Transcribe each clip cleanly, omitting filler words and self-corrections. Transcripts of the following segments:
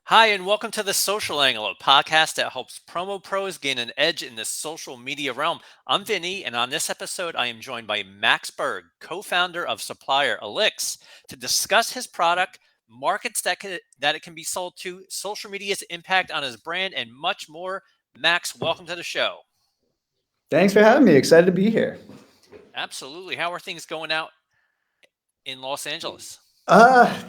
Hi, and welcome to the Social Angle, a podcast that helps promo pros gain an edge in the social media realm. I'm Vinny, and on this episode, I am joined by Max Berg, co founder of supplier Eliqs, to discuss his product, markets that it can be sold to, social media's impact on his brand, and much more. Max, welcome to the show. Thanks for having me. Excited to be here. Absolutely. How are things going out in Los Angeles?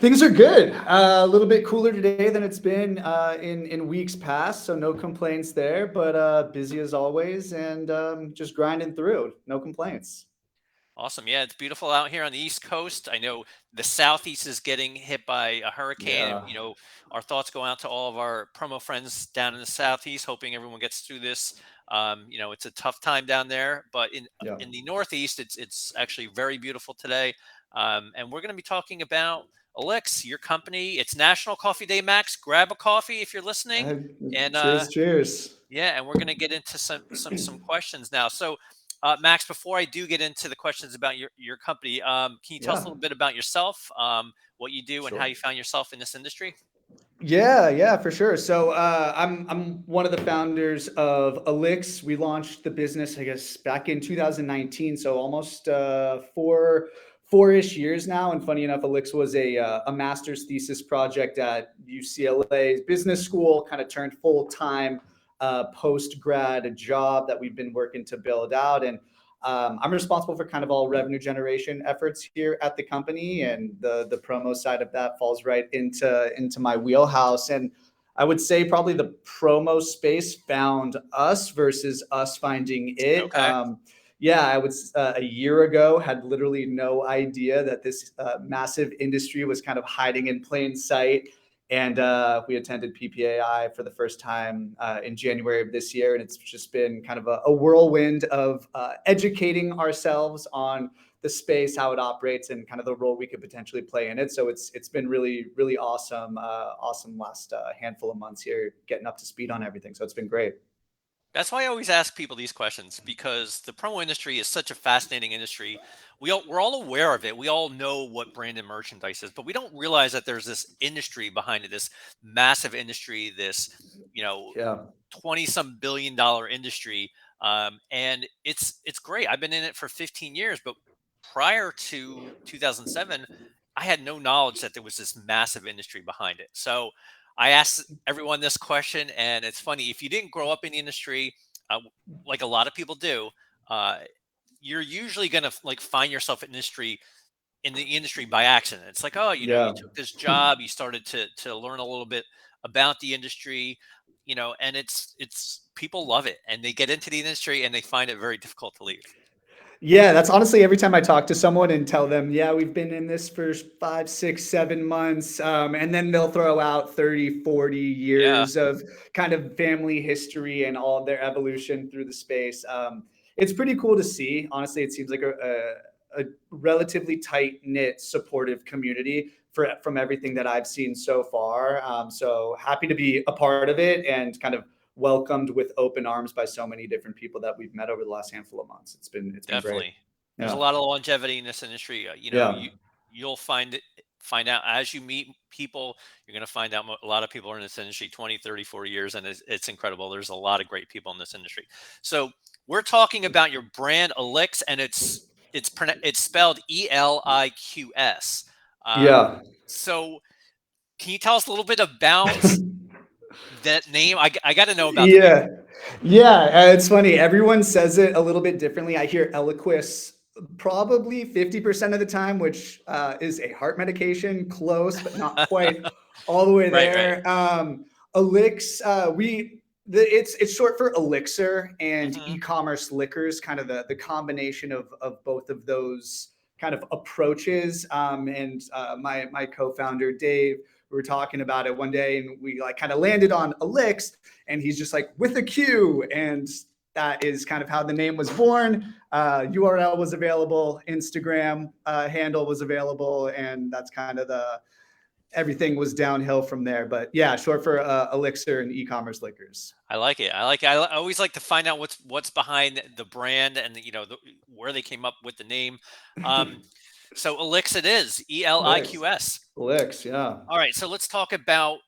Things are good. A little bit cooler today than it's been in weeks past, so no complaints there. But busy as always, and just grinding through. No complaints. Awesome. Yeah, it's beautiful out here on the East Coast. I know the Southeast is getting hit by a hurricane, and Yeah, our thoughts go out to all of our promo friends down in the Southeast, hoping everyone gets through this. It's a tough time down there, but yeah. in the Northeast, it's actually very beautiful today. And we're going to be talking about Eliqs, your company. It's National Coffee Day, Max. Grab a coffee if you're listening, Uh, and cheers, cheers. yeah, and we're going to get into some questions now. So, Max, before I do get into the questions about your company, can you tell us a Yeah, little bit about yourself, what you do, and how sure. you found yourself in this industry? Yeah, for sure. So I'm one of the founders of Eliqs. We launched the business, I guess, back in 2019. So almost four-ish years now. And funny enough, Eliqs was a master's thesis project at UCLA Business School. Kind of turned full time post grad job that we've been working to build out. And I'm responsible for kind of all revenue generation efforts here at the company, and the promo side of that falls right into my wheelhouse. And I would say probably the promo space found us versus us finding it. Okay. Yeah, I was a year ago had literally no idea that this massive industry was kind of hiding in plain sight. And we attended PPAI for the first time in January of this year, and it's just been kind of a whirlwind of educating ourselves on the space, how it operates, and kind of the role we could potentially play in it. So it's been really awesome, awesome last handful of months here, getting up to speed on everything. So it's been great. That's why I always ask people these questions because the promo industry is such a fascinating industry. We're all aware of it. We all know what branded merchandise is, but we don't realize that there's this industry behind it, this massive industry, this, you know, Yeah, 20 some billion-dollar industry. And it's great. I've been in it for 15 years, but prior to 2007, I had no knowledge that there was this massive industry behind it. So I asked everyone this question, and it's funny, if you didn't grow up in the industry, like a lot of people do, uh, you're usually going to like find yourself in the industry by accident. It's like, oh, you yeah. took this job, you started to learn a little bit about the industry, and it's people love it, and they get into the industry and they find it very difficult to leave. Yeah, that's honestly every time I talk to someone and tell them, yeah, we've been in this for 5, 6, 7 months. And then they'll throw out 30, 40 Yeah, years of kind of family history and all of their evolution through the space. It's pretty cool to see. Honestly, it seems like a relatively tight knit, supportive community from everything that I've seen so far. So happy to be a part of it and kind of welcomed with open arms by so many different people that we've met over the last handful of months. It's been great. definitely. There's a Yeah. lot of longevity in this industry. Yeah. You'll find out as you meet people, you're going to find out a lot of people are in this industry 20, 30, 40 years, and it's incredible. There's a lot of great people in this industry. So we're talking about your brand Eliqs, and it's spelled Eliqs. Um, Yeah. so can you tell us a little bit about that name? I got to know about the name. Yeah. Yeah. It's funny. Everyone says it a little bit differently. I hear Eliquis probably 50% of the time, which is a heart medication, close, but not quite all the way Right, right. there. Elix, it's short for elixir and Hmm. e-commerce liquors, kind of the combination of both of those kind of approaches. And my co-founder Dave, we were talking about it one day, and we like kind of landed on Elix, and he's just like with a Q, and that is kind of how the name was born. URL was available, Instagram handle was available, and that's kind of the everything was downhill from there. But yeah, short for Elixir and e-commerce liquors. I like it. I like it. I always like to find out what's behind the brand and where they came up with the name. Um, so Elix it is, Elix, Eliqs. Elix, yeah. All right, so let's talk about.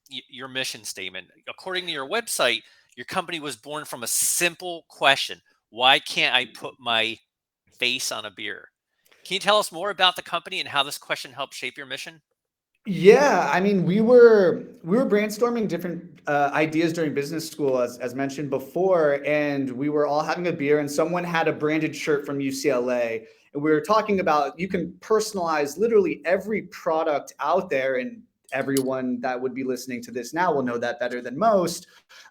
your mission statement. According to your website, your company was born from a simple question: why can't I put my face on a beer? Can you tell us more about the company and how this question helped shape your mission? Yeah, I mean, we were brainstorming different ideas during business school, as mentioned before, and we were all having a beer, and someone had a branded shirt from UCLA, and we were talking about you can personalize literally every product out there, and everyone that would be listening to this now will know that better than most.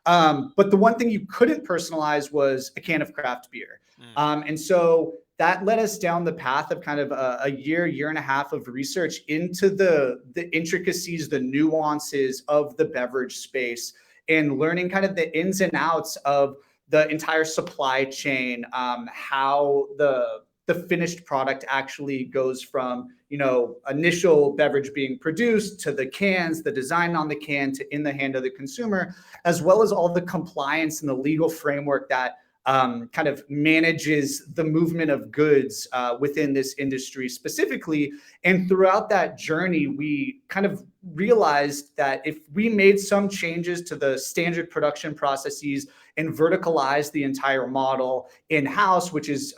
But the one thing you couldn't personalize was a can of craft beer, Mm, and so that led us down the path of kind of a year and a half of research into the intricacies, the nuances of the beverage space, and learning kind of the ins and outs of the entire supply chain, how the finished product actually goes from initial beverage being produced to the cans, the design on the can to in the hand of the consumer, as well as all the compliance and the legal framework that kind of manages the movement of goods within this industry specifically. And throughout that journey, we kind of realized that if we made some changes to the standard production processes and verticalized the entire model in house, which is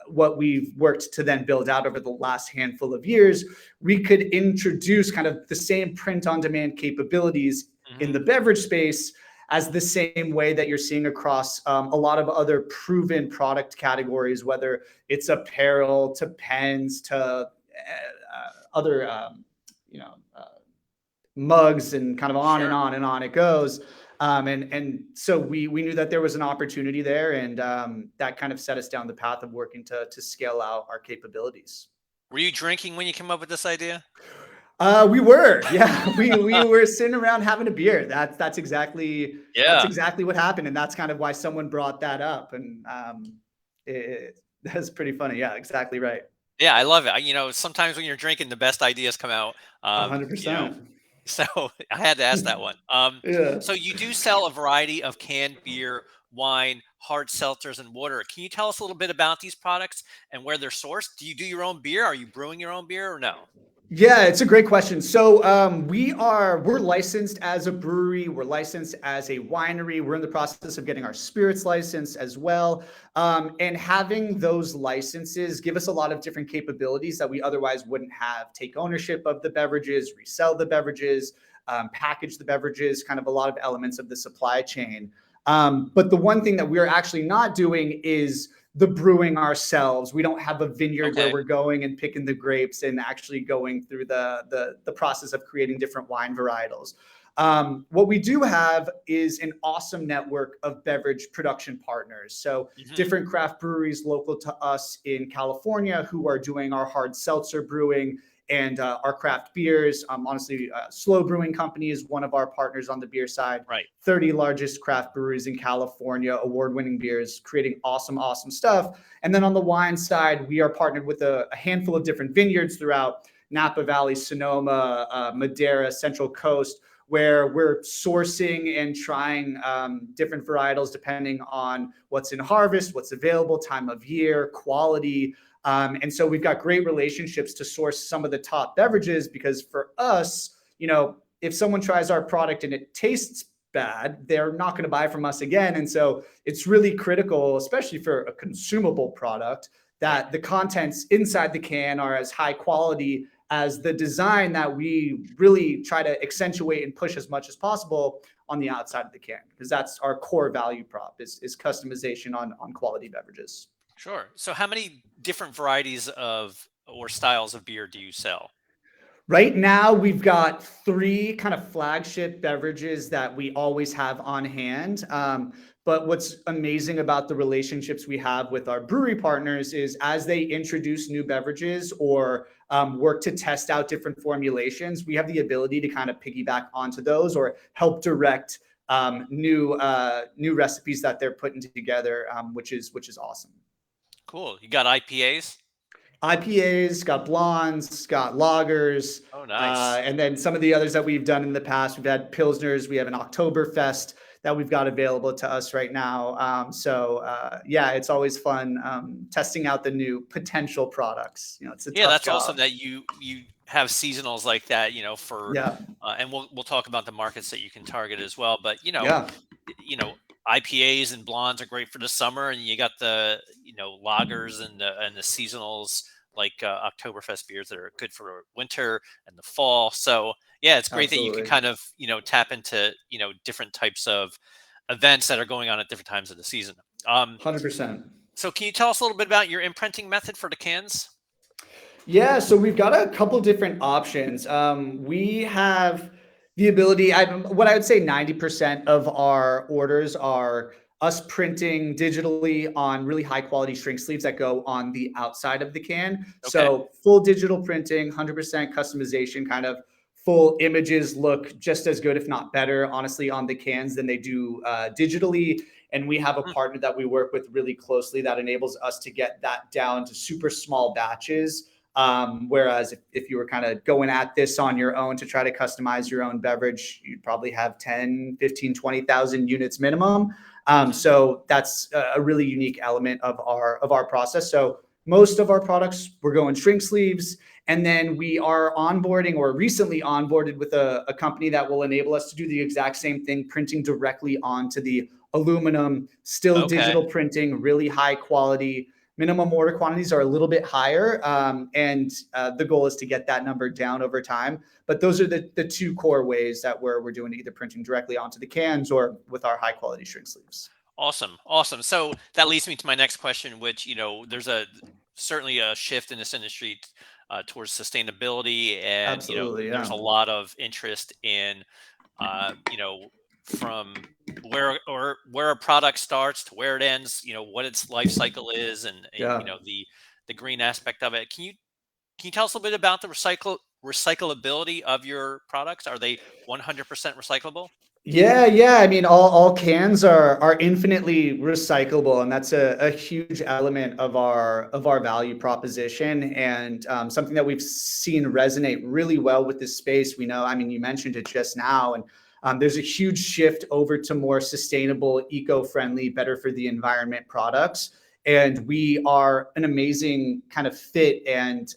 what we've worked to then build out over the last handful of years, we could introduce kind of the same print on demand capabilities in mhm. the beverage space as the same way that you're seeing across a lot of other proven product categories, whether it's apparel to pens to other, mugs and kind of on and Sure. on and on it goes. And so we knew that there was an opportunity there, and that kind of set us down the path of working to scale out our capabilities. Were you drinking when you came up with this idea? We were, yeah, we were sitting around having a beer. That's Yeah. exactly what happened, and that's kind of why someone brought that up, and that's pretty funny. Yeah, exactly right. Yeah, I love it. Sometimes when you're drinking, the best ideas come out. A hundred You know, percent. so I had to ask that one. Yeah. So you do sell a variety of canned beer, wine, hard seltzers, and water. Can you tell us a little bit about these products and where they're sourced? Do you do your own beer? Are you brewing your own beer or no? Yeah, it's a great question. So we're licensed as a brewery, we're licensed as a winery. We're in the process of getting our spirits license as well. And having those licenses give us a lot of different capabilities that we otherwise wouldn't have. Take ownership of the beverages, resell the beverages, package the beverages, kind of a lot of elements of the supply chain. But the one thing that we're actually not doing is the brewing ourselves. We don't have a vineyard where Okay. we're going and picking the grapes and actually going through the process of creating different wine varietals. What we do have is an awesome network of beverage production partners. So Hmm. different craft breweries local to us in California who are doing our hard seltzer brewing and our craft beers. Honestly, Slow Brewing Company is one of our partners on the beer side. Right. 30 largest craft breweries in California, award-winning beers, creating awesome, awesome stuff. And then on the wine side, we are partnered with a handful of different vineyards throughout Napa Valley, Sonoma, Madera, Central Coast, where we're sourcing and trying different varietals depending on what's in harvest, what's available, time of year, quality. And so we've got great relationships to source some of the top beverages because for us, if someone tries our product and it tastes bad, they're not going to buy from us again. And so it's really critical, especially for a consumable product, Right. that the contents inside the can are as high quality as the design that we really try to accentuate and push as much as possible on the outside of the can, because that's our core value prop is customization on quality beverages. Sure. So how many different varieties of or styles of beer do you sell? Right now, we've got three kind of flagship beverages that we always have on hand. But what's amazing about the relationships we have with our brewery partners is as they introduce new beverages or work to test out different formulations, we have the ability to kind of piggyback onto those or help direct new recipes that they're putting together, which is awesome. Cool. You got IPAs? IPAs, got blondes, got lagers, Oh, nice. and then some of the others that we've done in the past. We've had Pilsners. We have an Oktoberfest that we've got available to us right now. Yeah, it's always fun testing out the new potential products. It's a Yeah, tough that's awesome job. that you have seasonals like that, for Yeah, and we'll talk about the markets that you can target as well. But yeah, you know, IPAs and blondes are great for the summer, and you got the lagers and the seasonals like Oktoberfest beers that are good for winter and the fall. So yeah, it's great that you can absolutely, kind of tap into different types of events that are going on at different times of the season. 100%. So can you tell us a little bit about your imprinting method for the cans? Yeah, so we've got a couple different options. We have the ability, what I would say 90% of our orders are us printing digitally on really high quality shrink sleeves that go on the outside of the can. Okay. So full digital printing, 100% customization, kind of full images look just as good, if not better, honestly, on the cans than they do digitally. And we have a Mm, partner that we work with really closely that enables us to get that down to super small batches. Whereas if you were kind of going at this on your own to try to customize your own beverage, you'd probably have 10, 15, 20,000 units minimum. mhm. So that's a really unique element of our process. So most of our products, we're going shrink sleeves. And then we are onboarding or recently onboarded with a company that will enable us to do the exact same thing, printing directly onto the aluminum, still Okay. digital printing, really high quality. Minimum order quantities are a little bit higher, and the goal is to get that number down over time. But those are the two core ways that we're doing either printing directly onto the cans or with our high quality shrink sleeves. Awesome. Awesome. So that leads me to my next question, which, there's certainly a shift in this industry towards sustainability. And, Absolutely, there's yeah, a lot of interest in, uh, you know, from where a product starts to where it ends, what its life cycle is and yeah. the green aspect of it. Can you tell us a little bit about the recyclability of your products? Are they 100% recyclable? Yeah, yeah. I mean, all cans are infinitely recyclable, and that's a huge element of our value proposition, and something that we've seen resonate really well with this space. We know, I mean, you mentioned it just now, and there's a huge shift over to more sustainable, eco-friendly, better for the environment products, and we are an amazing kind of fit and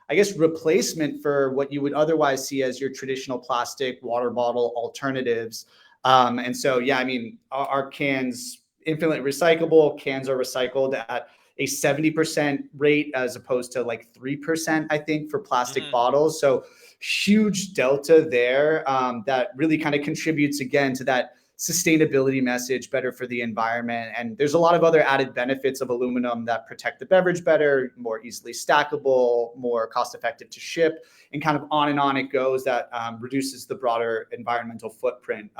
I guess, replacement for what you would otherwise see as your traditional plastic water bottle alternatives. Yeah, I mean, our cans infinitely recyclable. Cans are recycled at a 70% rate as opposed to like 3%, I think, for plastic Hmm. bottles. So huge delta there that really kind of contributes again to that sustainability message, better for the environment. And there's a lot of other added benefits of aluminum that protect the beverage better, more easily stackable, more cost effective to ship, and kind of on and on it goes that reduces the broader environmental footprint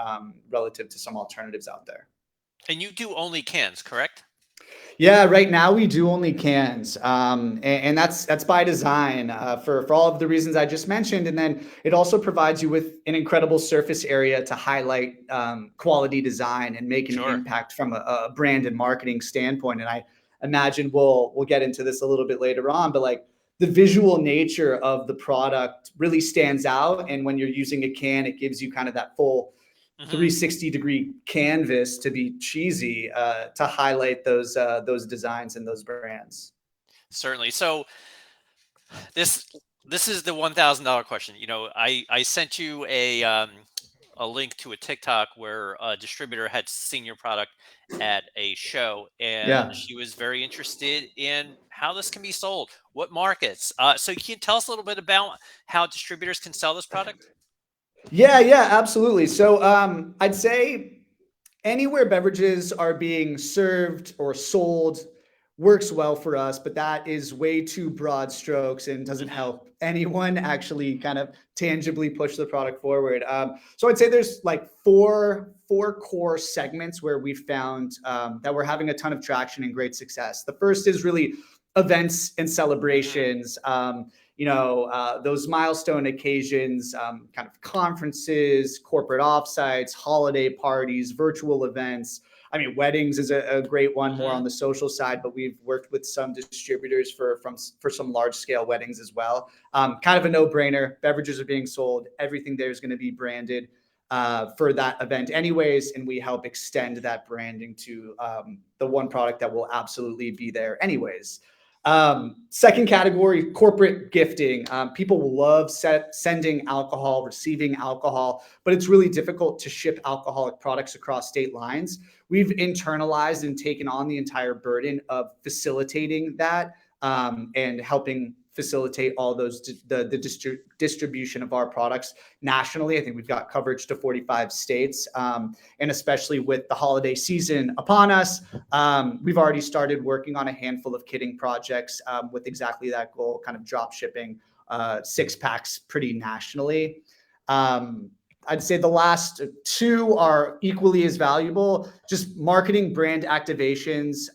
relative to some alternatives out there. And you do only cans, correct? Yeah, right now we do only cans, and that's by design for all of the reasons I just mentioned. And then it also provides you with an incredible surface area to highlight quality design and make an Sure. impact from a brand and marketing standpoint. And I imagine we'll get into this a little bit later on, but like the visual nature of the product really stands out. And when you're using a can, it gives you kind of that full Hmm. 360-degree canvas to be cheesy to highlight those designs and those brands. Certainly. So this this is the $1,000 question. I sent you a link to a TikTok where a distributor had seen your product at a show, and Yeah. she was very interested in how this can be sold, what markets. So can you tell us a little bit about how distributors can sell this product? Yeah, yeah, absolutely. So I'd say anywhere beverages are being served or sold works well for us, but that is way too broad strokes and doesn't Hmm. help anyone actually kind of tangibly push the product forward. So I'd say there's like four core segments where we found that we're having a ton of traction and great success. The first is really events and Hmm. celebrations. Those milestone occasions, kind of conferences, corporate offsites, holiday parties, virtual events. I mean, weddings is a great one, more Hmm. on the social side, but we've worked with some distributors for some large scale weddings as well. Kind of a no brainer. Beverages are being sold. Everything there is going to be branded for that event, anyways, and we help extend that branding to the one product that will absolutely be there, anyways. Second category, corporate gifting. People will love sending alcohol, receiving alcohol, but it's really difficult to ship alcoholic products across state lines. We've internalized and taken on the entire burden of facilitating that and helping facilitate all those the distribution of our products nationally. I think we've got coverage to 45 states, and especially with the holiday season upon us, we've already started working on a handful of kitting projects with exactly that goal, kind of drop shipping six packs pretty nationally. I'd say the last two are equally as valuable. Just marketing, brand activations,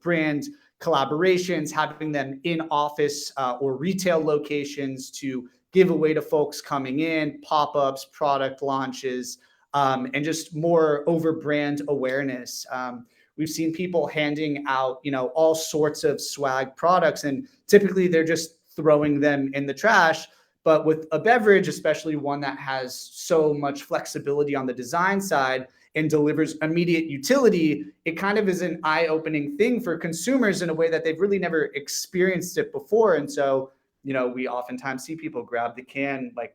brand collaborations, having them in office or retail locations to give away to folks coming in, pop-ups, product launches, and just more over brand awareness. We've seen people handing out, all sorts of swag products, and typically they're just throwing them in the trash. But with a beverage, especially one that has so much flexibility on the design side and delivers immediate utility, it kind of is an eye-opening thing for consumers in a way that they've really never experienced it before. And so, we oftentimes see people grab the can like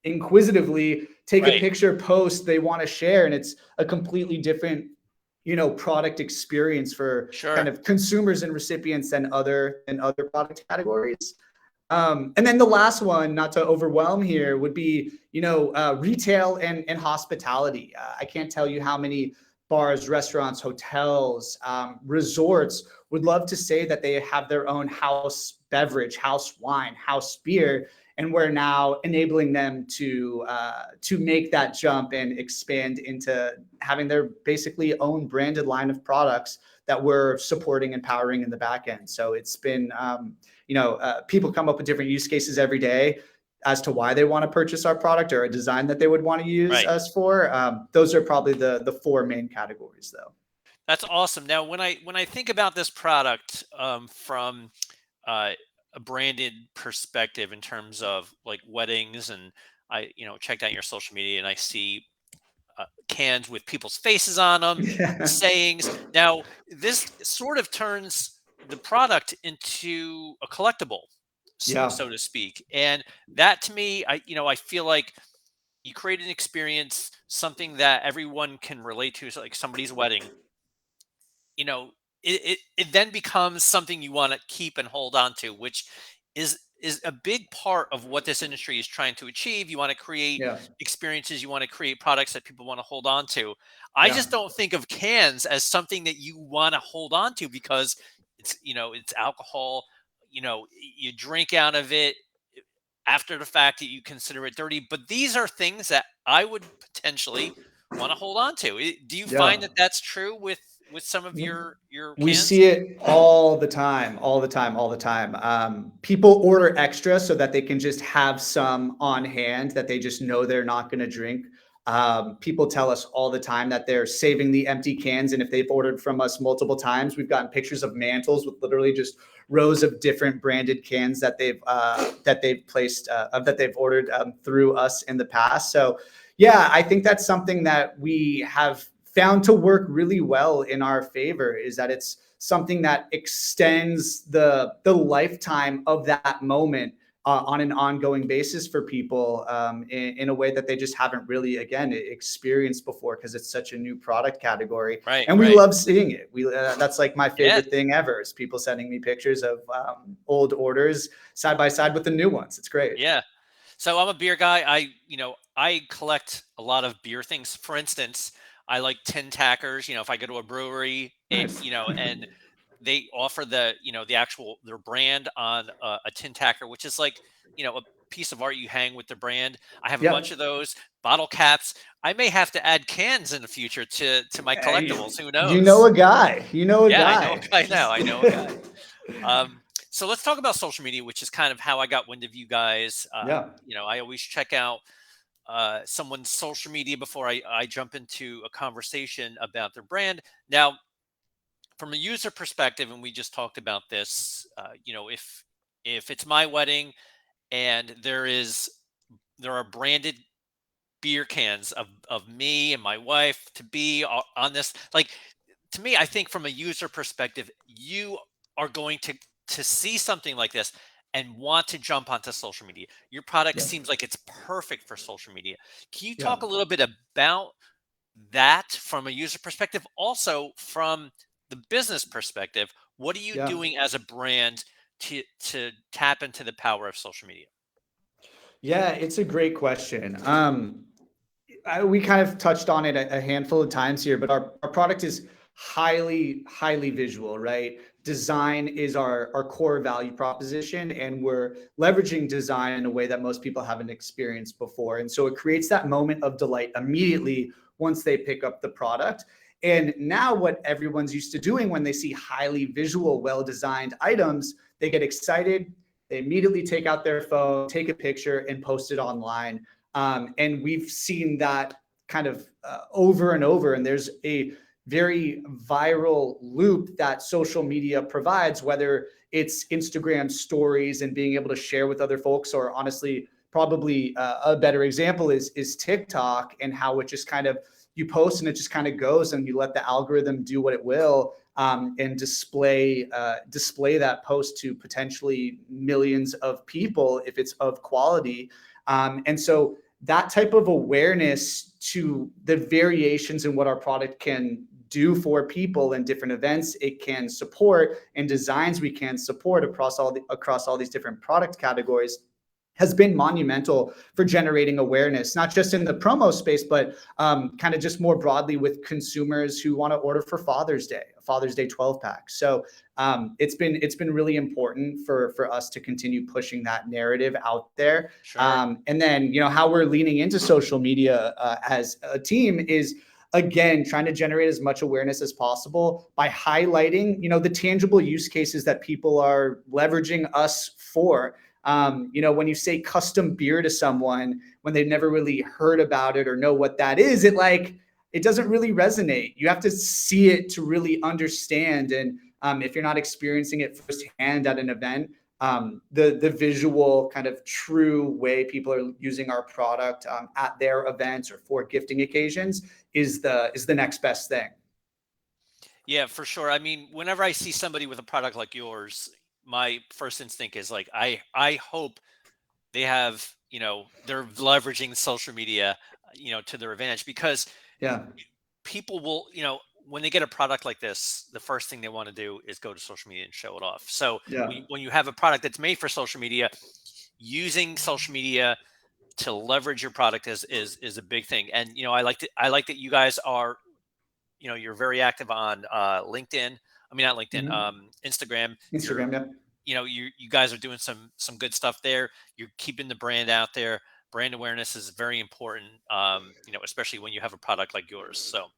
inquisitively, take a Right. picture, post, they want to share, and it's a completely different product experience for kind Sure. of consumers and recipients than other product categories. And then the last one, not to overwhelm here, would be retail and hospitality. I can't tell you how many bars, restaurants, hotels, resorts would love to say that they have their own house beverage, house wine, house beer, and we're now enabling them to make that jump and expand into having their basically own branded line of products that we're supporting and powering in the back end. So it's been people come up with different use cases every day as to why they want to purchase our product or a design that they would want to use Right. us for. Those are probably the four main categories, though. That's awesome. Now, when I think about this product from uh, a branded perspective in terms of like weddings, and I checked out your social media and I see cans with people's faces on them, Yeah. sayings. Now, this sort of turns the product into a collectible, Yeah. so to speak, and that to me, I feel like you create an experience, something that everyone can relate to, so like somebody's wedding. you know it then becomes something you want to keep and hold on to, which is a big part of what this industry is trying to achieve. You want to create Yeah. experiences, you want to create products that people want to hold on to. I Yeah. just don't think of cans as something that you want to hold on to, because it's alcohol. You drink out of it after the fact that you consider it dirty, but these are things that I would potentially want to hold on to. Do you find Yeah. that that's true with some of your We cans? see it all the time, all the time, all the time. People order extra so that they can just have some on hand that they just know they're not going to drink. People tell us all the time that they're saving the empty cans, and if they've ordered from us multiple times, we've gotten pictures of mantles with literally just rows of different branded cans that they've placed that they've ordered through us in the past. So yeah, I think that's something that we have found to work really well in our favor, is that it's something that extends the lifetime of that moment on an ongoing basis for people in a way that they just haven't really, again, experienced before, because it's such a new product category, Right, and we right. love seeing it. We That's like my Yeah, favorite thing ever, is people sending me pictures of old orders side by side with the new ones. It's great. yeah. So I'm a beer guy. I collect a lot of beer things. For instance, I like tin tackers. If I go to a brewery, Nice. and they offer the actual their brand on a tin tacker, which is like a piece of art you hang with the brand. I have a bunch Yep. of those bottle caps. I may have to add cans in the future to my Hey, collectibles. Who you know knows? a guy. You know a Yeah, I know a guy. guy now. Just I know a guy. So let's talk about social media, which is kind of how I got wind of you guys. yeah. I always check out someone's social media before I jump into a conversation about their brand. Now, from a user perspective, and we just talked about this, if it's my wedding and there are branded beer cans of me and my wife to be on this, like, to me, I think from a user perspective, you are going to see something like this and want to jump onto social media. Your product Yeah. seems like it's perfect for social media. Can you Yeah. talk a little bit about that from a user perspective? Also, from the business perspective, what are you Yeah. doing as a brand to tap into the power of social media? Yeah, it's a great question. We kind of touched on it a handful of times here, but our product is highly visual, right? Design is our core value proposition, and we're leveraging design in a way that most people haven't experienced before. And so it creates that moment of delight immediately once they pick up the product. And now, what everyone's used to doing when they see highly visual, well designed items, they get excited. They immediately take out their phone, take a picture, and post it online. And we've seen that kind of over and over. And there's a very viral loop that social media provides, whether it's Instagram stories and being able to share with other folks, or honestly, probably a better example is TikTok, and how it just kind of, you post and it just kind of goes, and you let the algorithm do what it will, and display that post to potentially millions of people if it's of quality. And so that type of awareness to the variations in what our product can do for people in different events it can support, and designs we can support across all these different product categories, has been monumental for generating awareness, not just in the promo space, but kind of just more broadly with consumers who want to order for a Father's Day 12 pack. So it's been really important for us to continue pushing that narrative out there. Sure. And then how we're leaning into social media as a team is, again, trying to generate as much awareness as possible by highlighting the tangible use cases that people are leveraging us for. When you say custom beer to someone when they've never really heard about it or know what that is, it doesn't really resonate. You have to see it to really understand. And if you're not experiencing it firsthand at an event, the visual kind of true way people are using our product at their events or for gifting occasions is the next best thing. Yeah, for sure. I mean, whenever I see somebody with a product like yours, my first instinct is like, I hope they have, they're leveraging social media, to their advantage, because Yeah, people will, when they get a product like this, the first thing they want to do is go to social media and show it off. So yeah. when you have a product that's made for social media, using social media to leverage your product is a big thing. And I like that you guys are, you're very active on LinkedIn. I mean, not LinkedIn, Mhm. Instagram. You're, Instagram, yeah. you guys are doing some good stuff there. You're keeping the brand out there. Brand awareness is very important, especially when you have a product like yours. So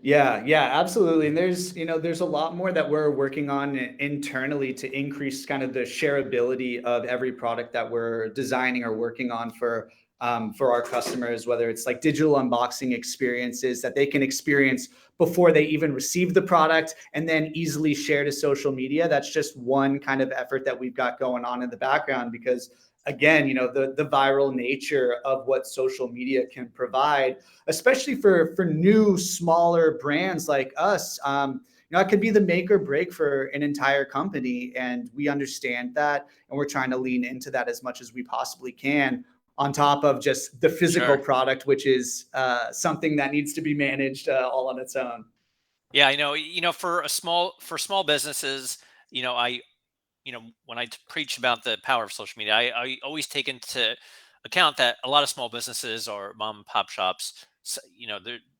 Yeah, yeah, absolutely. And there's a lot more that we're working on internally to increase kind of the shareability of every product that we're designing or working on for our customers, whether it's like digital unboxing experiences that they can experience before they even receive the product and then easily share to social media. That's just one kind of effort that we've got going on in the background, because again, the viral nature of what social media can provide, especially for new smaller brands like us. It could be the make or break for an entire company, and we understand that, and we're trying to lean into that as much as we possibly can, on top of just the physical sure. product, which is something that needs to be managed all on its own. Yeah, I know. For small businesses, I when I preach about the power of social media, I always take into account that a lot of small businesses or mom and pop shops,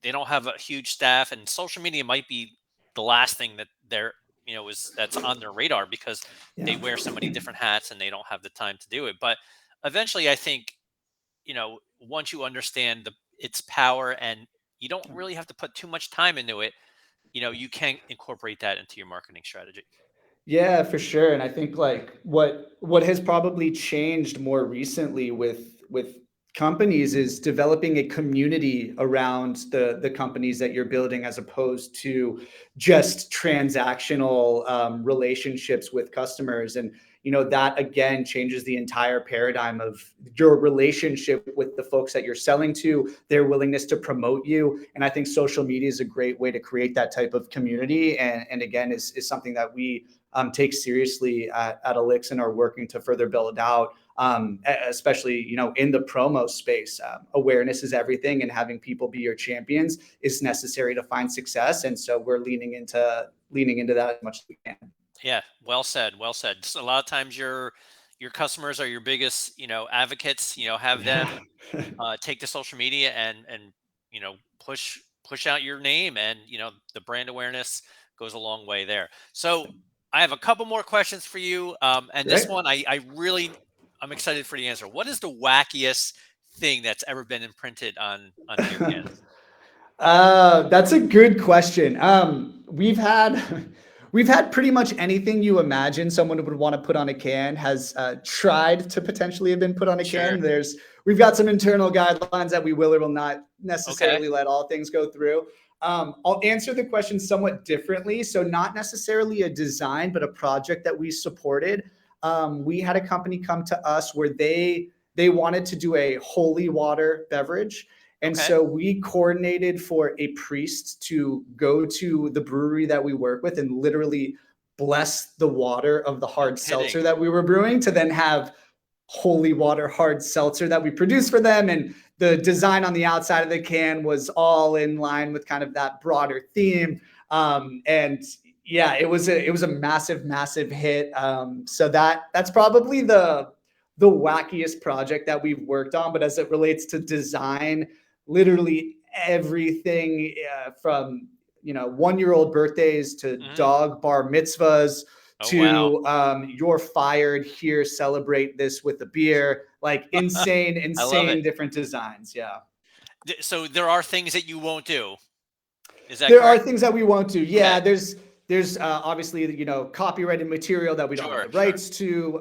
they don't have a huge staff, and social media might be the last thing that they're, is that's on their radar, because they Yeah. wear so many different hats and they don't have the time to do it. But eventually, I think, once you understand its power, and you don't really have to put too much time into it, you can incorporate that into your marketing strategy. Yeah, for sure. And I think like what has probably changed more recently with companies is developing a community around the companies that you're building, as opposed to just transactional relationships with customers. And that again changes the entire paradigm of your relationship with the folks that you're selling to, their willingness to promote you. And I think social media is a great way to create that type of community, and again is something that we take seriously at Eliqs and are working to further build out, especially in the promo space. Awareness is everything, and having people be your champions is necessary to find success. And so we're leaning into that as much as we can. Yeah, well said, well said. So a lot of times your customers are your biggest, advocates. Have Yeah. them take to social media and push out your name, and the brand awareness goes a long way there. So I have a couple more questions for you, and this Great. one I'm excited for the answer. What is the wackiest thing that's ever been imprinted on beer cans? That's a good question. We've had we've had pretty much anything you imagine someone would want to put on a can has tried to potentially have been put on a Sure. can. We've got some internal guidelines that we will or will not Okay. necessarily let all things go through. I'll answer the question somewhat differently. So not necessarily a design, but a project that we supported. We had a company come to us where they wanted to do a holy water beverage. And Okay. so we coordinated for a priest to go to the brewery that we work with and literally bless the water of the No hard kidding. seltzer that we were brewing, to then have holy water hard seltzer that we produced for them. And the design on the outside of the can was all in line with kind of that broader theme. And yeah, it was a massive hit. So that's probably the wackiest project that we've worked on. But as it relates to design, literally everything, from 1-year-old birthdays to Mhm. dog bar mitzvahs Oh, wow. to you're fired here, celebrate this with a beer, like insane I love it. insane different designs. Yeah. So there are things that you won't do. Is that There are correct? things that we won't do. Okay. Yeah, there's obviously copyrighted material that we don't have Sure, the sure, rights to,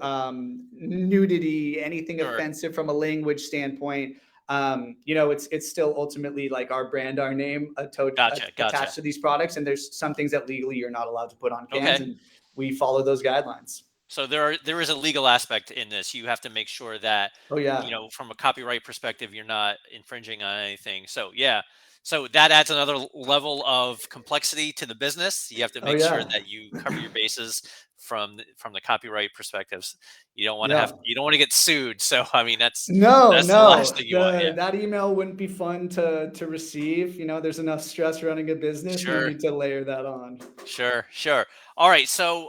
nudity, anything sure. offensive from a language standpoint. It's still ultimately like our brand, our name, Gotcha, gotcha. attached to these products, and there's some things that legally you're not allowed to put on cans, Okay. and we follow those guidelines. So there is a legal aspect in this. You have to make sure that, Oh yeah. from a copyright perspective, you're not infringing on anything. So yeah. So that adds another level of complexity to the business. You have to Oh make sure yeah. that you cover your bases from the copyright perspectives. Yeah. You don't want to get sued. So I mean No, that's the last no. thing you want. The Yeah. that email wouldn't be fun to receive. There's enough stress running a business. No Sure. need to layer that on. Sure, sure. All right. So,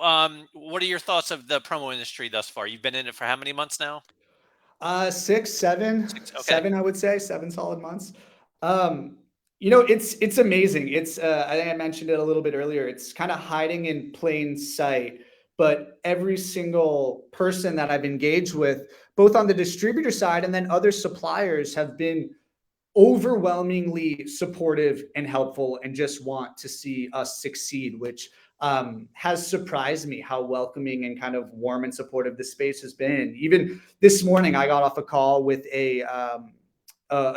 what are your thoughts of the promo industry thus far? You've been in it for how many months now? Six, seven, 6. Okay. seven. I would say 7 solid months. Um, it's amazing. I think I mentioned it a little bit earlier. It's kind of hiding in plain sight, but every single person that I've engaged with, both on the distributor side and then other suppliers, have been overwhelmingly supportive and helpful and just want to see us succeed, which has surprised me how welcoming and kind of warm and supportive the space has been. Even this morning, I got off a call with a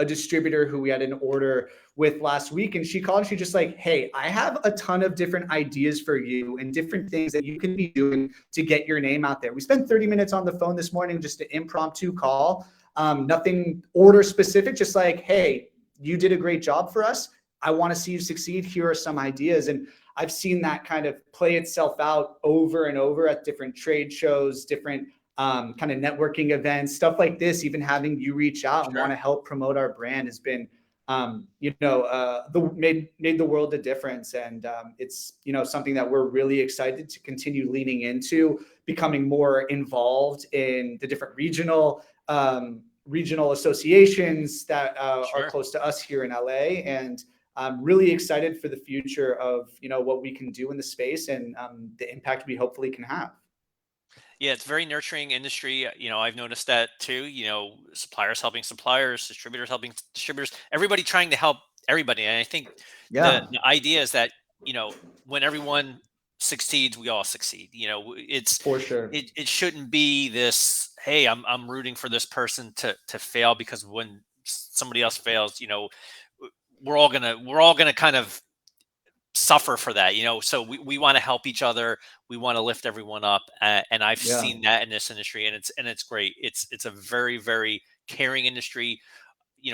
distributor who we had an order with last week, and she called and she just like, hey, I have a ton of different ideas for you and different things that you can be doing to get your name out there. We spent 30 minutes on the phone this morning, just an impromptu call. Nothing order specific, just like, hey, you did a great job for us. I want to see you succeed. Here are some ideas. And I've seen that kind of play itself out over and over at different trade shows, different kind of networking events, stuff like this. Even having you reach out and want Sure. to help promote our brand has been, made the world a difference. And it's something that we're really excited to continue leaning into, becoming more involved in the different regional associations that are Sure. close to us here in LA. And I'm really excited for the future of what we can do in the space, and the impact we hopefully can have. Yeah, it's very nurturing industry. I've noticed that too. Suppliers helping suppliers, distributors helping distributors, everybody trying to help everybody. And I think the Yeah. the idea is that, when everyone succeeds, we all succeed. For sure. It shouldn't be this, hey, I'm rooting for this person to fail, because when somebody else fails, we're all gonna kind of suffer for that. So we want to help each other. We want to lift everyone up. And I've Yeah. seen that in this industry, and it's great. It's a very, very caring industry.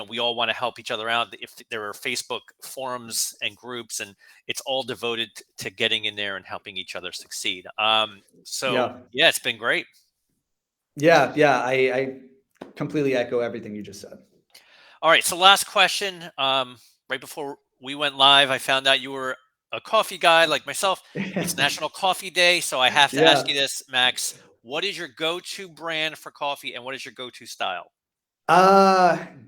We all want to help each other out. If there are Facebook forums and groups, and it's all devoted to getting in there and helping each other succeed. So Yeah. yeah, it's been great. Yeah. Yeah. I completely echo everything you just said. All right, so last question. Right before we went live, I found out you were a coffee guy like myself. It's National Coffee Day, so I have to ask you Yeah. this, Max. What is your go-to brand for coffee, and what is your go-to style?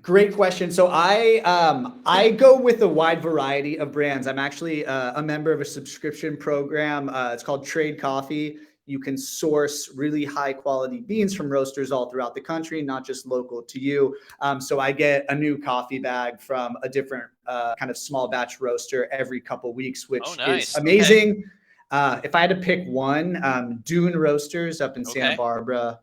Great question. So I go with a wide variety of brands. I'm actually a member of a subscription program. It's called Trade Coffee. You can source really high quality beans from roasters all throughout the country, not just local to you. So I get a new coffee bag from a different kind of small batch roaster every couple weeks, Oh, which is nice. Okay. amazing. If I had to pick one, Dune Roasters up in Santa Okay. Barbara,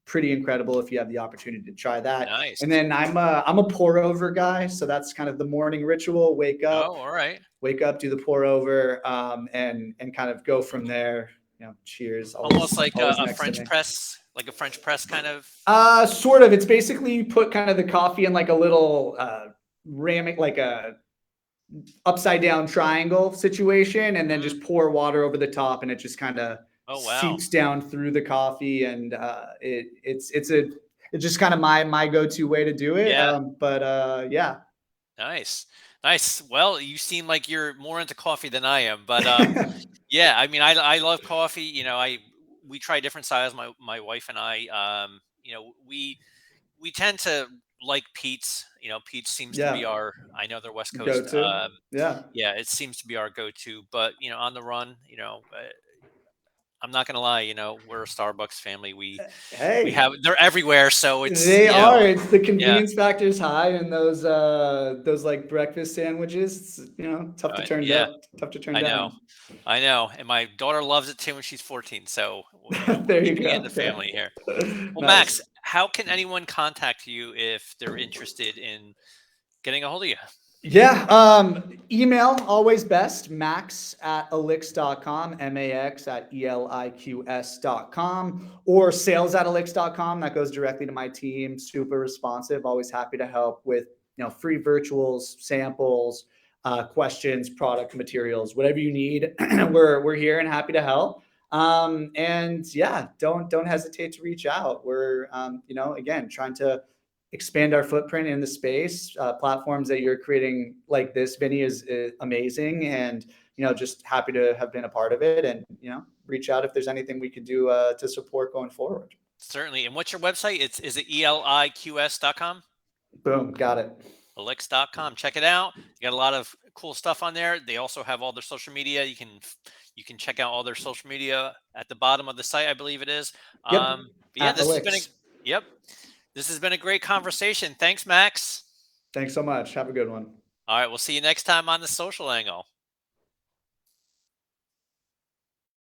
pretty incredible if you have the opportunity to try that. And Nice. then I'm a pour over guy, so that's kind of the morning ritual. Oh, all right. Wake up, do the pour over, and kind of go from there. Cheers, Almost like always a next to French me. press, like a French press kind of. Sort of. It's basically you put kind of the coffee in like a little ramming, like a upside down triangle situation, and then Mhm. just pour water over the top, and it just kind of Oh, wow. seeps down through the coffee, and it's just kind of my go-to way to do it. Yeah. But yeah. Nice. Nice. Well, you seem like you're more into coffee than I am, but yeah, I mean, I love coffee. I we try different styles. My wife and I, we tend to like Pete's. Pete's seems to be Yeah, our. I know they're West Coast. go-to. Yeah. Yeah, it seems to be our go-to. But on the run, I'm not gonna lie. We're a Starbucks family. We have Hey, they're everywhere, so it's they are. It's the yeah. convenience factor is high, and those like breakfast sandwiches. Tough to turn Yeah, down. Tough to turn I know. down. I know. And my daughter loves it too, when she's 14. So, we're There you keeping it in go. the Yeah. family here. Well, Max, Nice. how can anyone contact you if they're interested in getting a hold of you? Yeah, email always best, max at eliqs.com, max at eliqs.com, or sales at eliqs.com. That goes directly to my team. Super responsive, always happy to help with free virtuals, samples, questions, product materials, whatever you need. We're here and happy to help. And yeah, don't hesitate to reach out. We're again trying to expand our footprint in the space. Platforms that you're creating like this, Vinny, is amazing, and just happy to have been a part of it. And reach out if there's anything we could do to support going forward. Certainly. And what's your website? Is it eliqs.com? Boom, got it. Eliqs.com. Check it out. You got a lot of cool stuff on there. They also have all their social media. You can check out all their social media at the bottom of the site, I believe it is. Yep, But yeah, at this has been a Eliqs. yep. This has been a great conversation. Thanks, Max. Thanks so much. Have a good one. All right, we'll see you next time on the social angle.